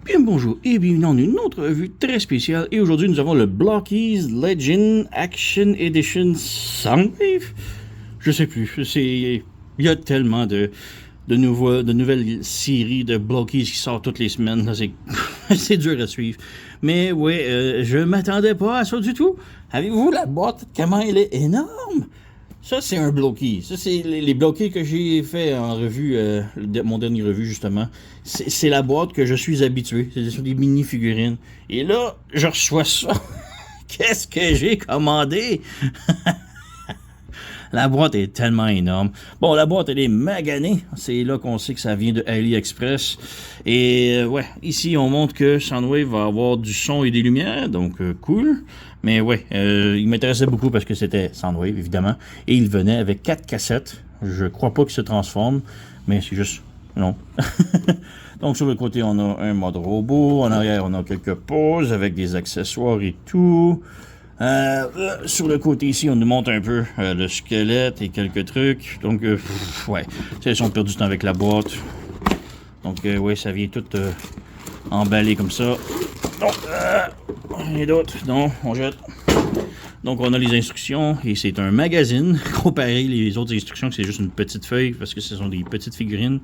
Bien bonjour et bienvenue dans une autre revue très spéciale. Et aujourd'hui, nous avons le Blockies Legend Action Edition Soundwave. Je sais plus. Il y a tellement de nouvelles séries de Blockies qui sortent toutes les semaines. C'est dur à suivre. Mais ouais, je m'attendais pas à ça du tout. Avez-vous la boîte? Comment elle est énorme? Ça, c'est un Blocky. Ça, c'est les bloqués que j'ai fait en revue, mon dernier revue, justement. C'est la boîte que je suis habitué. C'est des mini-figurines. Et là, je reçois ça. Qu'est-ce que j'ai commandé? La boîte est tellement énorme. Bon, la boîte, elle est maganée. C'est là qu'on sait que ça vient de AliExpress. Et ouais, ici, on montre que Soundwave va avoir du son et des lumières. Donc, cool. Mais ouais, il m'intéressait beaucoup parce que c'était Soundwave, évidemment. Et il venait avec 4 cassettes. Je crois pas qu'il se transforme, mais c'est juste... non. Donc, sur le côté, on a un mode robot. En arrière, on a quelques pauses avec des accessoires et tout. Sur le côté ici, on nous montre un peu le squelette et quelques trucs. Donc, ouais, ils sont perdus du temps avec la boîte. Donc, ouais, ça vient tout emballé comme ça. Donc, et d'autres, non, on jette. Donc, on a les instructions et c'est un magazine. Comparé les autres instructions, que c'est juste une petite feuille parce que ce sont des petites figurines.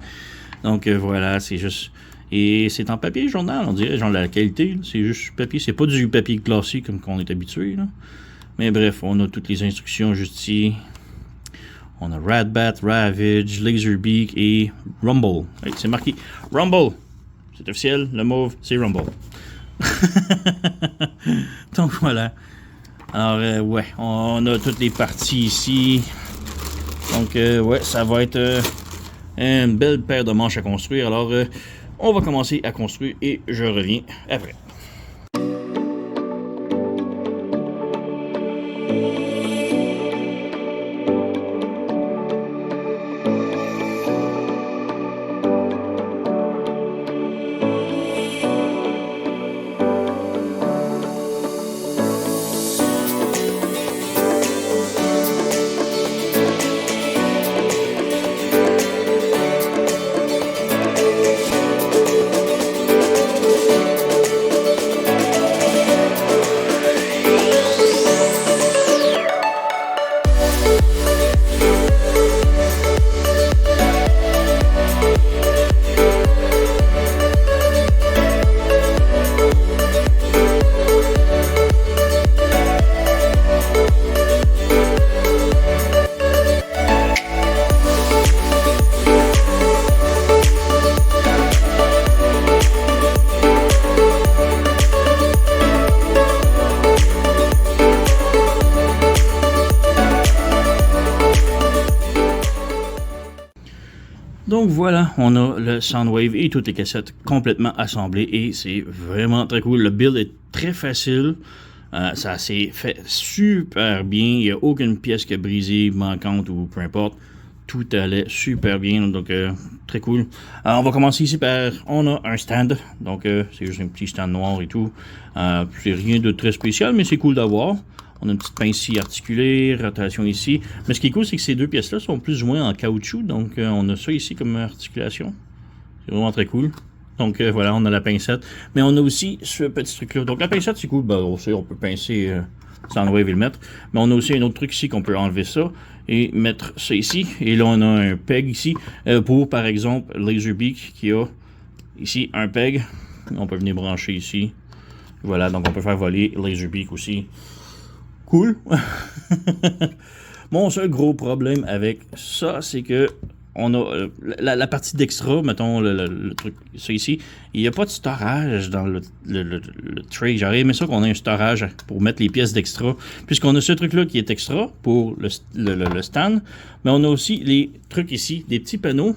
Donc, voilà, c'est juste... Et c'est en papier journal, on dirait, genre la qualité, c'est juste papier, c'est pas du papier classique comme qu'on est habitué, là. Mais bref, on a toutes les instructions juste ici. On a Radbat, Ravage, Laserbeak et Rumble. C'est marqué Rumble. C'est officiel, le mauve, c'est Rumble. Donc voilà. Alors, ouais, on a toutes les parties ici. Donc, ouais, ça va être une belle paire de manches à construire. Alors, on va commencer à construire et je reviens après. Donc voilà, on a le Soundwave et toutes les cassettes complètement assemblées et c'est vraiment très cool. Le build est très facile, ça s'est fait super bien, il n'y a aucune pièce qui a brisé, manquante ou peu importe. Tout allait super bien, donc très cool. Alors, on va commencer ici par, on a un stand, donc c'est juste un petit stand noir et tout. C'est rien de très spécial, mais c'est cool d'avoir. On a une petite pince ici articulée, rotation ici. Mais ce qui est cool, c'est que ces deux pièces-là sont plus ou moins en caoutchouc. Donc, on a ça ici comme articulation. C'est vraiment très cool. Donc, voilà, on a la pincette. Mais on a aussi ce petit truc-là. Donc, la pincette, c'est cool. Ben, on peut pincer Soundwave et le mettre. Mais on a aussi un autre truc ici qu'on peut enlever ça et mettre ça ici. Et là, on a un peg ici pour, par exemple, Laserbeak qui a ici un peg. On peut venir brancher ici. Voilà, donc on peut faire voler Laserbeak aussi. Cool. Mon seul gros problème avec ça, c'est que on a la partie d'extra, mettons le truc, ça ici, il n'y a pas de storage dans le tray. J'aurais aimé ça qu'on ait un storage pour mettre les pièces d'extra, puisqu'on a ce truc-là qui est extra pour le stand, mais on a aussi les trucs ici, des petits panneaux.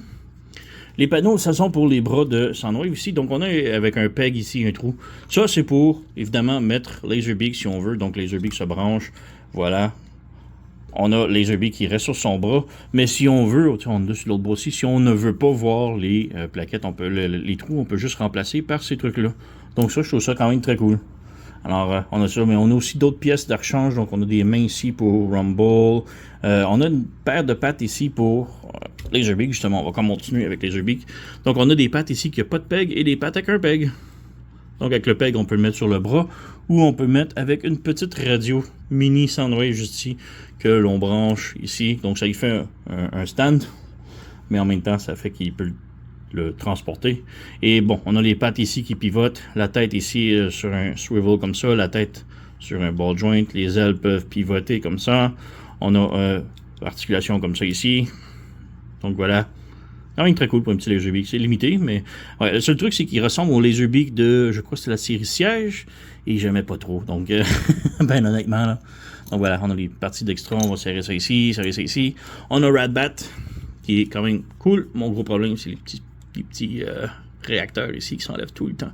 Les panneaux, ça sont pour les bras de Soundwave ici. Donc, on a avec un peg ici, un trou. Ça, c'est pour, évidemment, mettre Laserbeak si on veut. Donc, Laserbeak se branche. Voilà. On a Laserbeak qui reste sur son bras. Mais si on veut, on a sur l'autre bras aussi, si on ne veut pas voir les plaquettes, on peut, les trous, on peut juste remplacer par ces trucs-là. Donc, ça, je trouve ça quand même très cool. Alors, on a ça, mais on a aussi d'autres pièces de rechange. Donc, on a des mains ici pour Rumble. On a une paire de pattes ici pour Laserbeak, justement. On va continuer avec Laserbeak. Donc, on a des pattes ici qui n'ont pas de peg et des pattes avec un peg. Donc avec le PEG, on peut le mettre sur le bras ou on peut le mettre avec une petite radio mini Soundwave juste ici que l'on branche ici. Donc ça y fait un stand, mais en même temps ça fait qu'il peut le transporter. Et bon, on a les pattes ici qui pivotent, la tête ici sur un swivel comme ça, la tête sur un ball joint, les ailes peuvent pivoter comme ça. On a l'articulation comme ça ici. Donc voilà. Quand même très cool pour un petit Laserbeak. C'est limité, mais ouais, le seul truc, c'est qu'il ressemble au Laserbeak de, je crois que c'est la série Siège, et j'aimais pas trop. Donc, ben honnêtement, là. Donc voilà, on a les parties d'extra, on va serrer ça ici, serrer ça ici. On a Radbat, qui est quand même cool. Mon gros problème, c'est les petits réacteurs ici qui s'enlèvent tout le temps.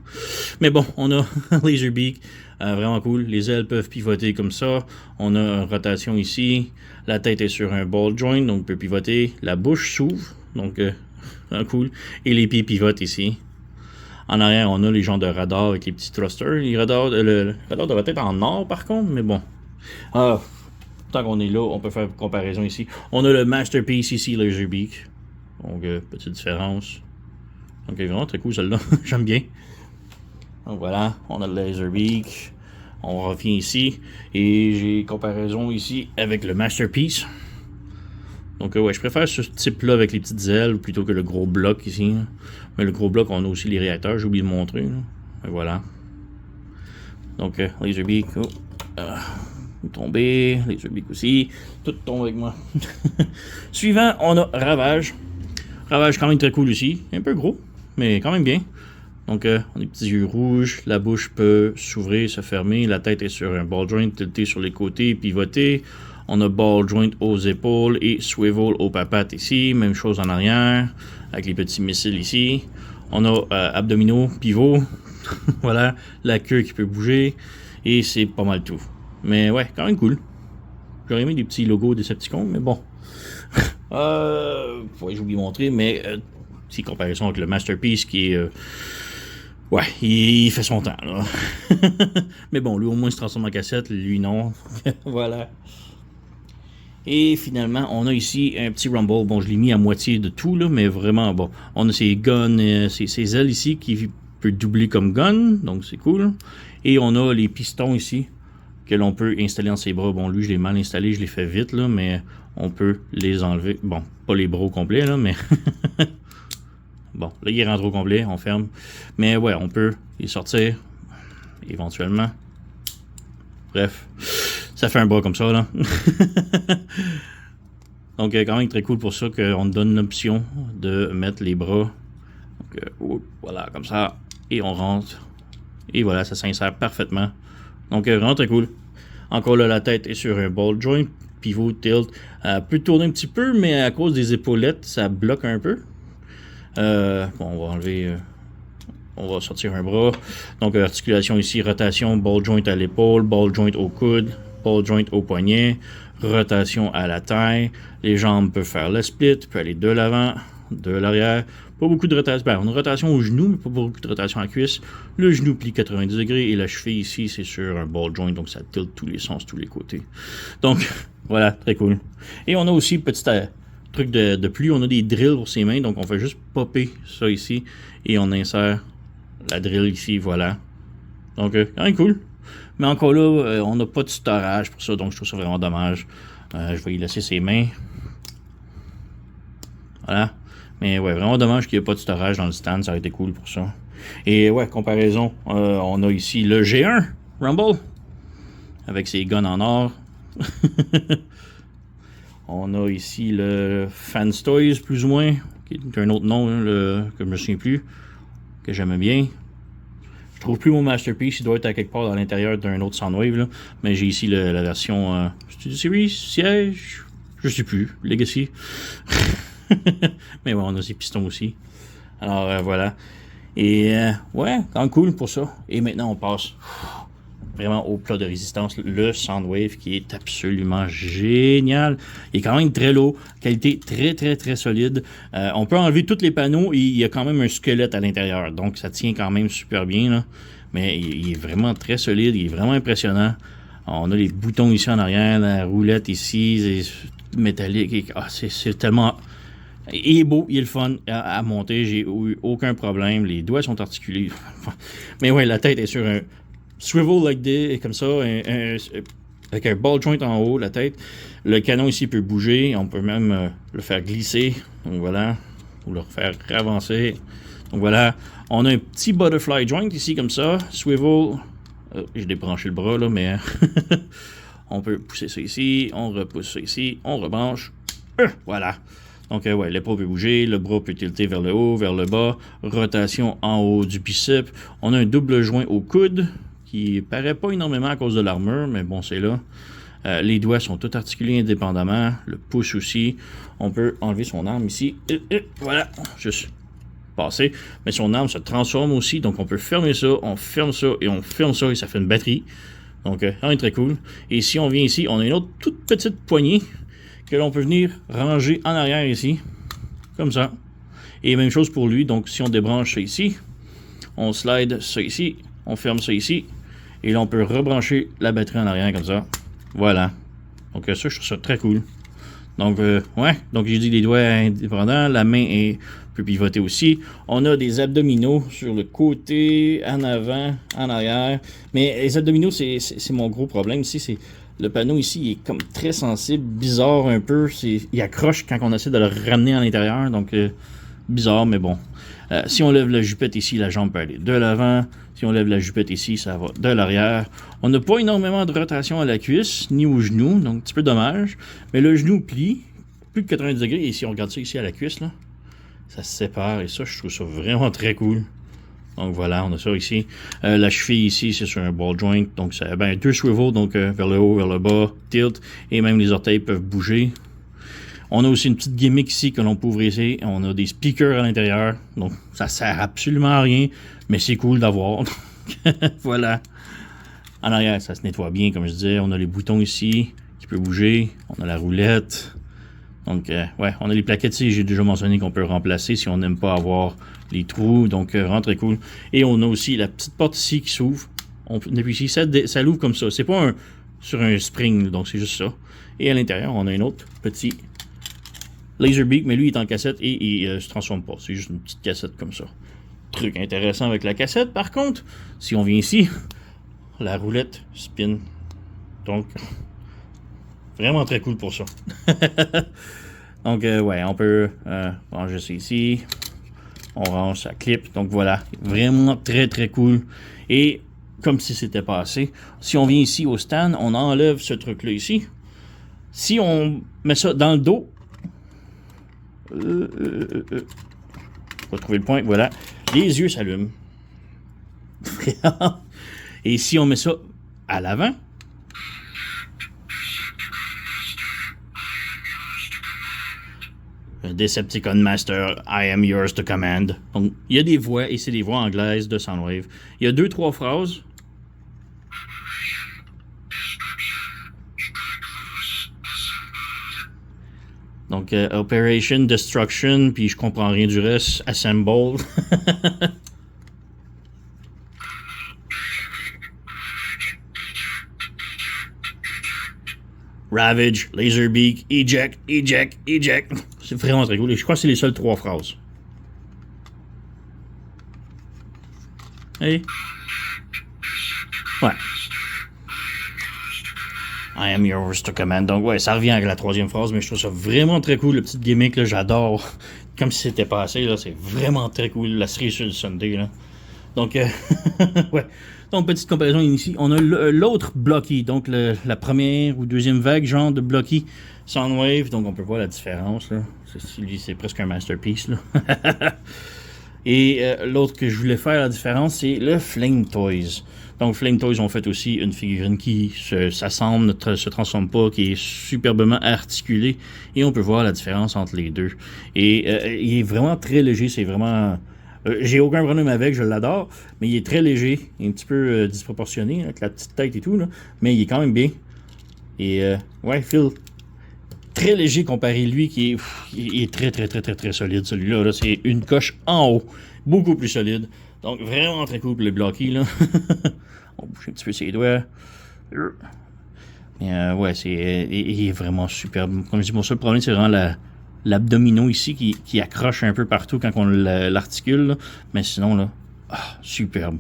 Mais bon, on a Laserbeak, vraiment cool. Les ailes peuvent pivoter comme ça. On a une rotation ici. La tête est sur un ball joint, donc peut pivoter. La bouche s'ouvre, donc cool. Et les pieds pivotent ici. En arrière, on a les genres de radars avec les petits thrusters. Le radar devrait être en or par contre, mais bon. Tant qu'on est là, on peut faire une comparaison ici. On a le Masterpiece ici, Laserbeak. Donc, petite différence. Donc, vraiment très cool celle-là. J'aime bien. Donc voilà, on a le Laserbeak. On revient ici. Et j'ai comparaison ici avec le Masterpiece. Donc ouais, je préfère ce type-là avec les petites ailes plutôt que le gros bloc ici. Mais le gros bloc, on a aussi les réacteurs, j'ai oublié de montrer. Et voilà. Donc Laserbeak, tomber, Laserbeak aussi. Tout tombe avec moi. Suivant, on a Ravage. Ravage quand même très cool ici. Un peu gros, mais quand même bien. Donc on a des petits yeux rouges, la bouche peut s'ouvrir, se fermer, la tête est sur un ball joint tilté sur les côtés, pivoté. On a ball joint aux épaules et swivel aux papates ici. Même chose en arrière, avec les petits missiles ici. On a abdominaux, pivot. Voilà, la queue qui peut bouger. Et c'est pas mal tout. Mais ouais, quand même cool. J'aurais aimé des petits logos Decepticons, mais bon. Ouais, j'ai oublié de montrer, mais petite comparaison avec le Masterpiece qui est... ouais, il fait son temps, là. Mais bon, lui au moins il se transforme en cassette, lui non. Voilà. Et finalement, on a ici un petit Rumble. Bon, je l'ai mis à moitié de tout, là, mais vraiment, bon. On a ces guns, ces ailes ici qui peut doubler comme gun, donc c'est cool. Et on a les pistons ici que l'on peut installer dans ses bras. Bon, lui, je l'ai mal installé, je l'ai fait vite, là, mais on peut les enlever. Bon, pas les bras au complet, là, mais... bon, là, il rentre au complet, on ferme. Mais ouais, on peut les sortir, éventuellement. Bref... Ça fait un bras comme ça, là. Donc, quand même très cool pour ça qu'on donne l'option de mettre les bras. Donc, voilà, comme ça. Et on rentre. Et voilà, ça s'insère parfaitement. Donc, vraiment très cool. Encore là, la tête est sur un ball joint. Pivot, tilt. Peut tourner un petit peu, mais à cause des épaulettes, ça bloque un peu. Bon, on va enlever... on va sortir un bras. Donc, articulation ici, rotation, ball joint à l'épaule, ball joint au coude, ball joint au poignet, rotation à la taille. Les jambes peuvent faire le split, peut aller de l'avant, de l'arrière. Pas beaucoup de rotation. Ben, on a une rotation au genou, mais pas beaucoup de rotation à la cuisse. Le genou plie 90 degrés et la cheville ici, c'est sur un ball joint, donc ça tilte tous les sens, tous les côtés. Donc, voilà, très cool. Et on a aussi, petit truc de pluie, on a des drills pour ses mains, donc on fait juste popper ça ici et on insère la drill ici, voilà. Donc, quand même cool. Mais encore là, on n'a pas de storage pour ça, donc je trouve ça vraiment dommage. Je vais y laisser ses mains. Voilà. Mais ouais, vraiment dommage qu'il n'y ait pas de storage dans le stand, ça aurait été cool pour ça. Et ouais, comparaison, on a ici le G1 Rumble, avec ses guns en or. On a ici le Fans Toys, plus ou moins, qui est un autre nom, hein, que je me souviens plus, que j'aimais bien. Je trouve plus mon Masterpiece, il doit être à quelque part à l'intérieur d'un autre Soundwave, là. Mais j'ai ici la version Studio Series, Siège, je sais plus, Legacy. Mais ouais, on a ces pistons aussi. Alors voilà. Et ouais, quand même cool pour ça. Et maintenant on passe vraiment au plat de résistance, le Soundwave qui est absolument génial. Il est quand même très lourd, qualité très très très solide. On peut enlever tous les panneaux et il y a quand même un squelette à l'intérieur, donc ça tient quand même super bien, là. Mais il est vraiment très solide, il est vraiment impressionnant. On a les boutons ici en arrière, la roulette ici, c'est métallique. C'est tellement... Il est beau, il est le fun à monter, j'ai eu aucun problème, les doigts sont articulés. Mais ouais, la tête est sur un swivel like this, comme ça, avec un ball joint en haut, la tête. Le canon ici peut bouger, on peut même le faire glisser, donc voilà, ou le faire avancer. Donc voilà, on a un petit butterfly joint ici, comme ça, swivel. J'ai débranché le bras là, mais on peut pousser ça ici, on repousse ça ici, on rebranche. Voilà. Donc, ouais, l'épaule peut bouger, le bras peut tilter vers le haut, vers le bas, rotation en haut du bicep. On a un double joint au coude qui paraît pas énormément à cause de l'armure, mais bon, c'est là. Les doigts sont tous articulés indépendamment, le pouce aussi. On peut enlever son arme ici. Voilà, juste passer. Mais son arme se transforme aussi, donc on peut fermer ça, on ferme ça et on ferme ça et ça fait une batterie. Donc, ça est très cool. Et si on vient ici, on a une autre toute petite poignée que l'on peut venir ranger en arrière ici, comme ça. Et même chose pour lui, donc si on débranche ça ici, on slide ça ici, on ferme ça ici, et là on peut rebrancher la batterie en arrière comme ça. Voilà. Donc ça, je trouve ça très cool. Donc, ouais, donc j'ai dit les doigts indépendants, la main peut pivoter aussi. On a des abdominaux sur le côté, en avant, en arrière. Mais les abdominaux, c'est mon gros problème ici, c'est le panneau ici il est comme très sensible, bizarre un peu. Il accroche quand on essaie de le ramener à l'intérieur, donc bizarre, mais bon. Si on lève la jupette ici, la jambe peut aller de l'avant. Si on lève la jupette ici, ça va de l'arrière. On n'a pas énormément de rotation à la cuisse, ni au genou, donc un petit peu dommage. Mais le genou plie, plus de 90 degrés. Et si on regarde ça ici à la cuisse, là, ça se sépare. Et ça, je trouve ça vraiment très cool. Donc voilà, on a ça ici. La cheville ici, c'est sur un ball joint. Donc ça a deux swivels, donc vers le haut, vers le bas, tilt. Et même les orteils peuvent bouger. On a aussi une petite gimmick ici que l'on peut ouvrir ici. On a des speakers à l'intérieur. Donc ça sert absolument à rien. Mais c'est cool d'avoir. Voilà. En arrière, ça se nettoie bien, comme je disais. On a les boutons ici qui peuvent bouger. On a la roulette. Donc, ouais, on a les plaquettes ici, j'ai déjà mentionné qu'on peut remplacer si on n'aime pas avoir les trous, donc vraiment très cool. Et on a aussi la petite porte ici qui s'ouvre. On appuie ici, ça l'ouvre comme ça. C'est pas sur un spring, donc c'est juste ça. Et à l'intérieur, on a un autre petit Laserbeak, mais lui il est en cassette et il se transforme pas. C'est juste une petite cassette comme ça. Truc intéressant avec la cassette, par contre, si on vient ici, la roulette spin. Donc, vraiment très cool pour ça. Donc, ouais, on peut ranger ça ici. On range sa clip. Donc, voilà. Vraiment très, très cool. Et, comme si c'était pas assez, si on vient ici au stand, on enlève ce truc-là ici. Si on met ça dans le dos, on va trouver le point. Voilà. Les yeux s'allument. Et si on met ça à l'avant, Decepticon Master, I am yours to command. Donc, il y a des voix, et c'est des voix anglaises de Soundwave. Il y a 2-3 phrases. Donc, Operation Destruction, puis je comprends rien du reste. Assemble. Ravage, Laserbeak, Eject, Eject, Eject. C'est vraiment très cool. Et je crois que c'est les seules 3 phrases. Hey. Ouais. I am yours to command. Donc, ouais, ça revient avec la 3e phrase, mais je trouve ça vraiment très cool. Le petit gimmick, là, j'adore. Comme si c'était passé, là, c'est vraiment très cool. La série sur le Sunday, là. Donc, ouais. Donc, petite comparaison ici. On a l'autre Blocky, donc la première ou deuxième vague, genre de Blocky Soundwave. Donc, on peut voir la différence, là. Lui, c'est presque un masterpiece, là. Et l'autre que je voulais faire la différence, c'est le Flame Toys. Donc, Flame Toys ont fait aussi une figurine qui s'assemble, ne se transforme pas, qui est superbement articulée. Et on peut voir la différence entre les deux. Et il est vraiment très léger, c'est vraiment... j'ai aucun problème avec, je l'adore, mais il est très léger, un petit peu disproportionné, avec la petite tête et tout, là, mais il est quand même bien. Et ouais, Phil, très léger comparé à lui, qui est très, très, très, très, très solide, celui-là. Là, c'est une coche en haut, beaucoup plus solide. Donc, vraiment très cool pour le Blocky, là. On bouge un petit peu ses doigts. Mais ouais, il est vraiment superbe. Comme je dis, mon seul problème, c'est vraiment l'abdominaux ici qui accroche un peu partout quand on l'articule. Là. Mais sinon, là, superbe.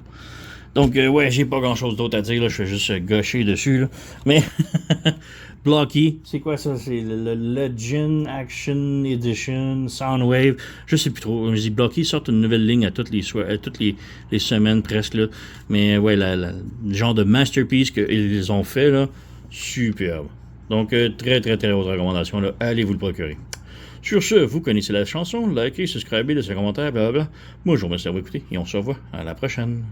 Donc, ouais, j'ai pas grand-chose d'autre à dire. Là. Je fais juste gaucher dessus. Là. Mais, Blocky, c'est quoi ça? C'est le Legend Action Edition Soundwave. Je sais plus trop. Je dis Blocky sortent une nouvelle ligne à toutes les semaines presque. Là. Mais, ouais, le genre de masterpiece qu'ils ont fait, là, superbe. Donc, très, très, très haute recommandation. Là. Allez vous le procurer. Sur ce, vous connaissez la chanson. Likez, subscribez, laissez un commentaire, blablabla. Moi, je vous remercie d'avoir écouté et on se revoit à la prochaine.